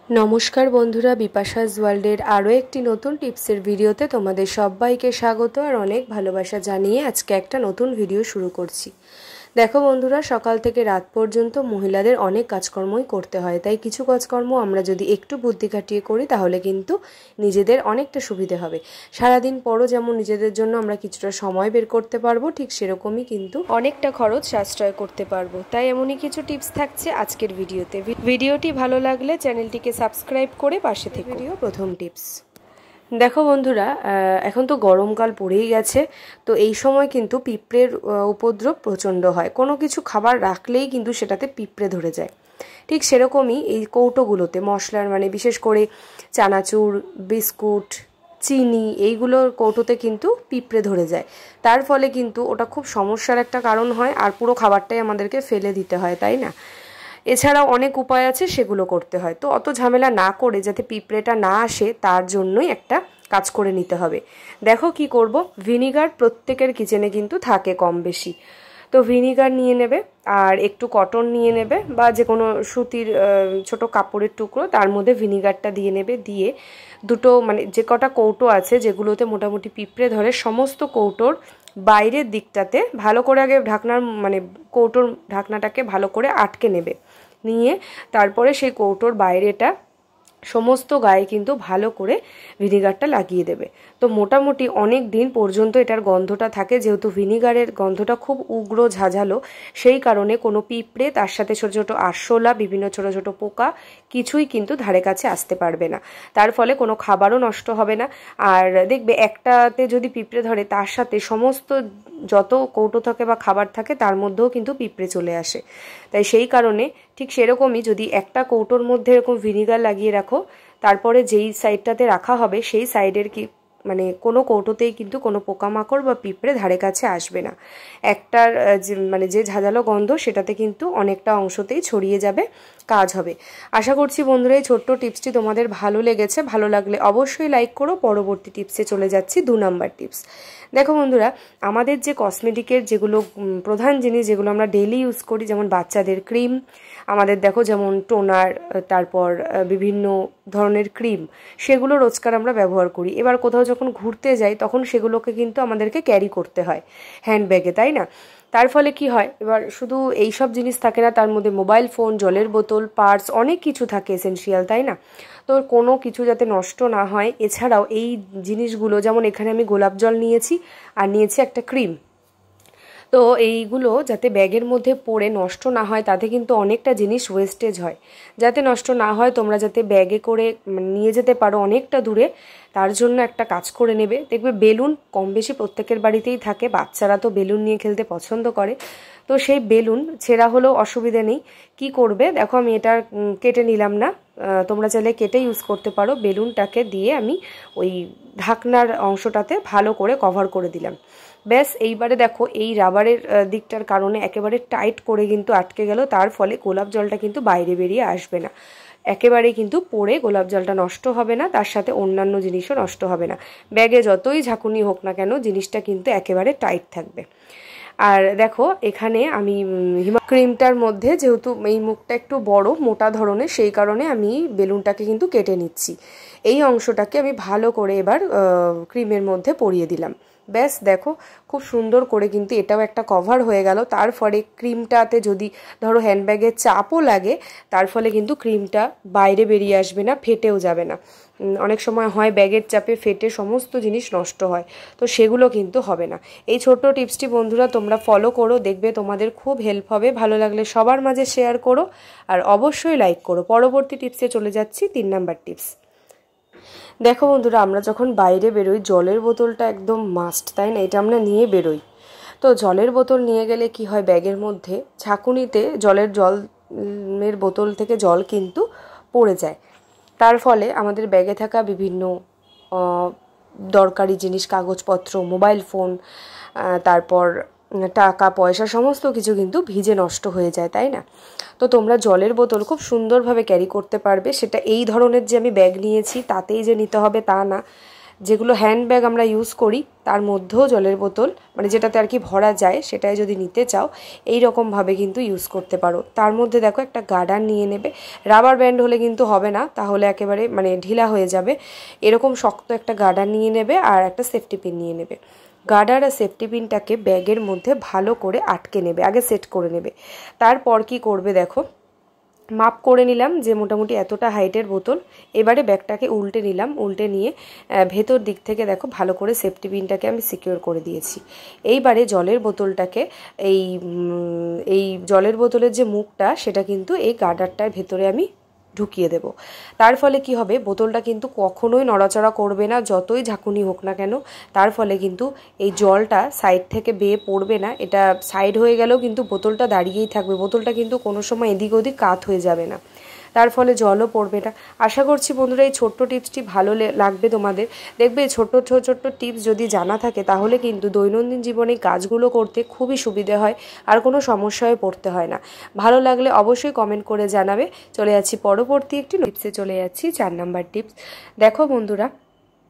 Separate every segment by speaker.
Speaker 1: নমস্কার বন্ধুরা, বিপাশাস ওয়ার্ল্ডের আরও একটি নতুন টিপসের ভিডিওতে তোমাদের সবাইকে স্বাগত আর অনেক ভালোবাসা জানিয়ে আজকে একটা নতুন ভিডিও শুরু করছি। দেখো বন্ধুরা, সকাল থেকে রাত পর্যন্ত মহিলাদের অনেক কাজকর্মই করতে হয়, তাই কিছু কাজকর্ম আমরা যদি একটু বুদ্ধি খাটিয়ে করি তাহলে কিন্তু নিজেদের অনেকটা সুবিধে হবে। সারাদিন পরও যেমন নিজেদের জন্য আমরা কিছুটা সময় বের করতে পারবো, ঠিক সেরকমই কিন্তু অনেকটা খরচ সাশ্রয় করতে পারবো। তাই এমনই কিছু টিপস থাকছে আজকের ভিডিওতে। ভিডিওটি ভালো লাগলে চ্যানেলটিকে সাবস্ক্রাইব করে পাশে থেকে। প্রথম টিপস, দেখো বন্ধুরা, এখন তো গরমকাল পড়েই গেছে, তো এই সময় কিন্তু পিঁপড়ের উপদ্রব প্রচণ্ড হয়। কোনো কিছু খাবার রাখলেই কিন্তু সেটাতে পিঁপড়ে ধরে যায়। ঠিক সেরকমই এই কৌটোগুলোতে মশলার বিশেষ করে চানাচুর, বিস্কুট, চিনি এইগুলোর কৌটোতে কিন্তু পিঁপড়ে ধরে যায়। তার ফলে কিন্তু ওটা খুব সমস্যার একটা কারণ হয়, আর পুরো খাবারটাই আমাদেরকে ফেলে দিতে হয়, তাই না? এছাড়াও অনেক উপায় আছে, সেগুলো করতে হয়। তো অত ঝামেলা না করে যাতে পিঁপড়েটা না আসে তার জন্যই একটা কাজ করে নিতে হবে। দেখো কি করব, ভিনিগার প্রত্যেকের কিচেনে কিন্তু থাকে কম বেশি। তো ভিনিগার নিয়ে নেবে, আর একটু কটন নিয়ে নেবে বা যে কোনো সুতির ছোট কাপড়ের টুকরো, তার মধ্যে ভিনিগারটা দিয়ে নেবে। দিয়ে দুটো যে কটা কৌটো আছে যেগুলোতে মোটামুটি পিঁপড়ে ধরে, সমস্ত কৌটোর বাইরের দিকটাতে ভালো করে আগে ঢাকনার কৌটোর ঢাকনাটাকে ভালো করে আটকে নেবে। নিয়ে তারপরে সেই কৌটোর বাইরেটা সমস্ত গায়ে কিন্তু ভালো করে ভিনিগারটা লাগিয়ে দেবে। তো মোটামুটি অনেক দিন পর্যন্ত এটার গন্ধটা থাকে, যেহেতু ভিনিগারের গন্ধটা খুব উগ্র ঝাঁঝালো, সেই কারণে কোনো পিঁপড়ে, তার সাথে ছোটো ছোটো আরশোলা, বিভিন্ন ছোটো ছোটো পোকা কিছুই কিন্তু ধারে কাছে আসতে পারবে না। তার ফলে কোনো খাবারও নষ্ট হবে না। আর দেখবে একটাতে যদি পিঁপড়ে ধরে, তার সাথে সমস্ত যত কৌটো থাকে বা খাবার থাকে তার মধ্যেও কিন্তু পিঁপড়ে চলে আসে। তাই সেই কারণে ঠিক সেরকমই যদি একটা কৌটোর মধ্যে এরকম ভিনিগার লাগিয়ে রাখো, তারপরে যেই সাইডটাতে রাখা হবে সেই সাইডের কোনো কৌটোতেই কিন্তু কোনো পোকামাকড় বা পিঁপড়ে ধারে কাছে আসবে না। একটার যে ঝাঁঝালো গন্ধ সেটাতে কিন্তু অনেকটা অংশতেই ছড়িয়ে যাবে, কাজ হবে। আশা করছি বন্ধুরা এই ছোট্ট টিপসটি তোমাদের ভালো লেগেছে। ভালো লাগলে অবশ্যই লাইক করো। পরবর্তী টিপসে চলে যাচ্ছি, 2 নাম্বার টিপস। দেখো বন্ধুরা, আমাদের যে কসমেটিকের যেগুলো প্রধান জিনিস যেগুলো আমরা ডেইলি ইউজ করি, যেমন বাচ্চাদের ক্রিম, আমাদের দেখো যেমন টোনার, তারপর বিভিন্ন ধরনের ক্রিম, সেগুলো রোজকার আমরা ব্যবহার করি। এবার কোথাও যখন ঘুরতে যাই তখন সেগুলোকে কিন্তু আমাদেরকে ক্যারি করতে হয় হ্যান্ডব্যাগে, তাই না? তার ফলে কি হয়, এবার শুধু এই সব জিনিস থাকে না, তার মধ্যে মোবাইল ফোন, জলের বোতল, পার্স, অনেক কিছু থাকে এসেনশিয়াল, তাই না? তো কোনো কিছু যাতে নষ্ট না হয়, এছাড়াও এই জিনিসগুলো, যেমন এখানে আমি গোলাপ জল নিয়েছি আর নিয়েছি একটা ক্রিম, তো এইগুলো যাতে ব্যাগের মধ্যে পড়ে নষ্ট না হয়, তাতে কিন্তু অনেকটা জিনিস ওয়েস্টেজ হয়। যাতে নষ্ট না হয়, তোমরা যাতে ব্যাগে করে নিয়ে যেতে পারো অনেকটা দূরে, তার জন্য একটা কাজ করে নেবে। দেখবে বেলুন কম বেশি প্রত্যেকের বাড়িতেই থাকে, বাচ্চারা তো বেলুন নিয়ে খেলতে পছন্দ করে। তো সেই বেলুন ছেঁড়া হলেও অসুবিধে নেই। কি করবে দেখো, আমি এটা কেটে নিলাম না, তোমরা চাইলে কেটে ইউজ করতে পারো। বেলুনটাকে দিয়ে আমি ওই ঢাকনার অংশটাতে ভালো করে কভার করে দিলাম। ব্যাস, এইবারে দেখো এই রাবারের দিকটার কারণে একেবারে টাইট করে কিন্তু আটকে গেল। তার ফলে গোলাপ জলটা কিন্তু বাইরে বেরিয়ে আসবে না, একেবারেই কিন্তু পড়ে গোলাপ জলটা নষ্ট হবে না, তার সাথে অন্যান্য জিনিসও নষ্ট হবে না। ব্যাগে যতই ঝাঁকুনি হোক না কেন, জিনিসটা কিন্তু একেবারে টাইট থাকবে। আর দেখো এখানে আমি ক্রিমটার মধ্যে, যেহেতু এই মুখটা একটু বড় মোটা ধরনের, সেই কারণে আমি বেলুনটাকে কিন্তু কেটে নিচ্ছি। এই অংশটাকে আমি ভালো করে এবার ক্রিমের মধ্যে পরিয়ে দিলাম। ব্যাস দেখো, খুব সুন্দর করে কিন্তু এটাও একটা কভার হয়ে গেল। তার ফলে ক্রিমটাতে যদি ধরো হ্যান্ডব্যাগের চাপও লাগে, তার ফলে কিন্তু ক্রিমটা বাইরে বেরিয়ে আসবে না, ফেটেও যাবে না। অনেক সময় হয় ব্যাগের চাপে ফেটে সমস্ত জিনিস নষ্ট হয়, তো সেগুলো কিন্তু হবে না। এই ছোট্ট টিপসটি বন্ধুরা তোমরা ফলো করো, দেখবে তোমাদের খুব হেল্প হবে। ভালো লাগলে সবার মাঝে শেয়ার করো আর অবশ্যই লাইক করো। পরবর্তী টিপসে চলে যাচ্ছি, 3 নাম্বার টিপস। দেখো বন্ধুরা, আমরা যখন বাইরে বেরোই জলের বোতলটা একদম মাস্ট, তাই না? এটা আমরা নিয়ে বেরোই। তো জলের বোতল নিয়ে গেলে কি হয়, ব্যাগের মধ্যে ঝাঁকুনিতে জলের বোতল থেকে জল কিন্তু পড়ে যায়। তার ফলে আমাদের ব্যাগে থাকা বিভিন্ন দরকারি জিনিস, কাগজপত্র, মোবাইল ফোন, তারপর টাকা পয়সা, সমস্ত কিছু কিন্তু ভিজে নষ্ট হয়ে যায়, তাই না? তো তোমরা জলের বোতল খুব সুন্দরভাবে ক্যারি করতে পারবে। সেটা এই ধরনের যে আমি ব্যাগ নিয়েছি তাতেই যে নিতে হবে তা না। যেগুলো হ্যান্ডব্যাগ আমরা ইউজ করি তার মধ্যেও জলের বোতল মানে যেটাতে আর কি ভরা যায় সেটাই যদি নিতে চাও এই রকমভাবে কিন্তু ইউজ করতে পারো। তার মধ্যে দেখো একটা গার্ডার নিয়ে নেবে, রাবার ব্যান্ড হলে কিন্তু হবে না, তাহলে একেবারে মানে ঢিলা হয়ে যাবে। এরকম শক্ত একটা গার্ডার নিয়ে নেবে আর একটা সেফটি পিন নিয়ে নেবে। গার্ডার আর সেফটি পিনটাকে ব্যাগের মধ্যে ভালো করে আটকে নেবে, আগে সেট করে নেবে। তারপর কি করবে দেখো, মাপ করে নিলাম যে মোটামুটি এতটা হাইটের বোতল। এবারে ব্যাগটাকে উল্টে নিলাম, উল্টে নিয়ে ভেতর দিক থেকে দেখো ভালো করে সেফটি পিনটাকে আমি সিকিউর করে দিয়েছি। এইবারে জলের বোতলটাকে এই জলের বোতলের যে মুখটা সেটা কিন্তু এই গার্ডারটার ভেতরে আমি ঢুকিয়ে দেব। তার ফলে কি হবে, বোতলটা কিন্তু কখনোই নড়াচড়া করবে না, যতই ঝাঁকুনি হোক না কেন। তার ফলে কিন্তু এই জলটা সাইড থেকে বেয়ে পড়বে না, এটা সাইড হয়ে গেলেও কিন্তু বোতলটা দাঁড়িয়েই থাকবে, বোতলটা কিন্তু কোনো সময় এদিক ওদিক কাত হয়ে যাবে না, তার ফলে জলও পড়বে না। আশা করছি বন্ধুরা এই ছোট্ট টিপসটি ভালো লাগবে তোমাদের। দেখবে ছোট্ট ছোট্ট টিপস যদি জানা থাকে তাহলে কিন্তু দৈনন্দিন জীবনে কাজগুলো করতে খুবই সুবিধে হয়, আর কোনো সমস্যায় পড়তে হয় না। ভালো লাগলে অবশ্যই কমেন্ট করে জানাবে। চলে যাচ্ছি পরবর্তী একটি টিপসে, চলে যাচ্ছি 4 নাম্বার টিপস। দেখো বন্ধুরা,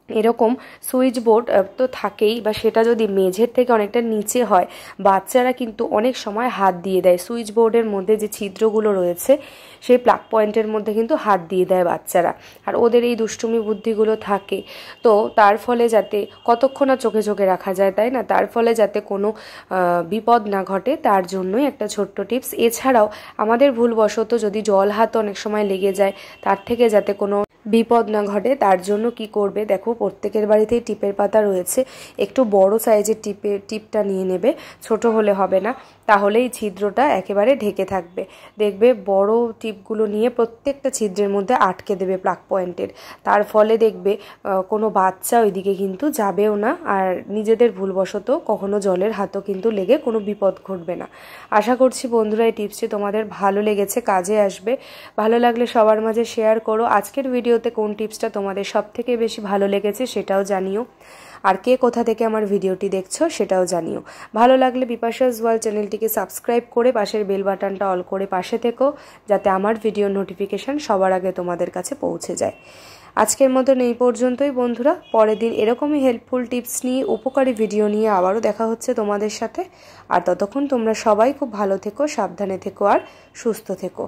Speaker 1: এরকম সুইচ বোর্ড তো থাকেই, বা সেটা যদি মেঝের থেকে অনেকটা নিচে হয়, বাচ্চারা কিন্তু অনেক সময় হাত দিয়ে দেয় সুইচ বোর্ডের মধ্যে যে ছিদ্রগুলো রয়েছে সেই প্লাগ পয়েন্টের মধ্যে কিন্তু হাত দিয়ে দেয় বাচ্চারা, আর ওদের এই দুষ্টুমি বুদ্ধিগুলো থাকে। তো তার ফলে যাতে কতক্ষণ আর চোখে চোখে রাখা যায়, তাই না, তার ফলে যাতে কোনো বিপদ না ঘটে তার জন্যই একটা ছোট্ট টিপস। এছাড়াও আমাদের ভুলবশত যদি জল হাত অনেক সময় লেগে যায়, তার থেকে যাতে কোনো বিপদ না ঘটে তার জন্য কি করবে দেখো, প্রত্যেকের বাড়িতেই টিপের পাতা রয়েছে, একটু বড় সাইজের টিপটা নিয়ে নেবে, ছোট হলে হবে না, তাহলেই ছিদ্রটা একেবারে ঢেকে থাকবে। দেখবে বড় টিপগুলো নিয়ে প্রত্যেকটা ছিদ্রের মধ্যে আটকে দেবে প্লাগ পয়েন্টের, তার ফলে দেখবে কোনো বাচ্চা ওইদিকে কিন্তু যাবেও না, আর নিজেদের ভুলবশত কখনো জলের হাতও কিন্তু লেগে কোনো বিপদ ঘটবে না। আশা করছি বন্ধুরা এই টিপসটি তোমাদের ভালো লেগেছে, কাজে আসবে। ভালো লাগলে সবার মাঝে শেয়ার করো। আজকের ভিডিওতে কোন টিপসটা তোমাদের সবথেকে বেশি ভালো লেগেছে সেটাও জানিও, আর কে কোথা থেকে আমার ভিডিওটি দেখছো সেটাও জানিও। ভালো লাগলে বিপাশাস ওয়ার্ল্ড চ্যানেলটিকে সাবস্ক্রাইব করে পাশের বেল বাটনটা অল করে পাশে থেকো, যাতে আমার ভিডিওর নোটিফিকেশান সবার আগে তোমাদের কাছে পৌঁছে যায়। আজকের মতন এই পর্যন্তই বন্ধুরা, পরের দিন এরকমই হেল্পফুল টিপস নিয়ে, উপকারী ভিডিও নিয়ে আবারও দেখা হচ্ছে তোমাদের সাথে। আর ততক্ষণ তোমরা সবাই খুব ভালো থেকো, সাবধানে থেকো আর সুস্থ থেকো।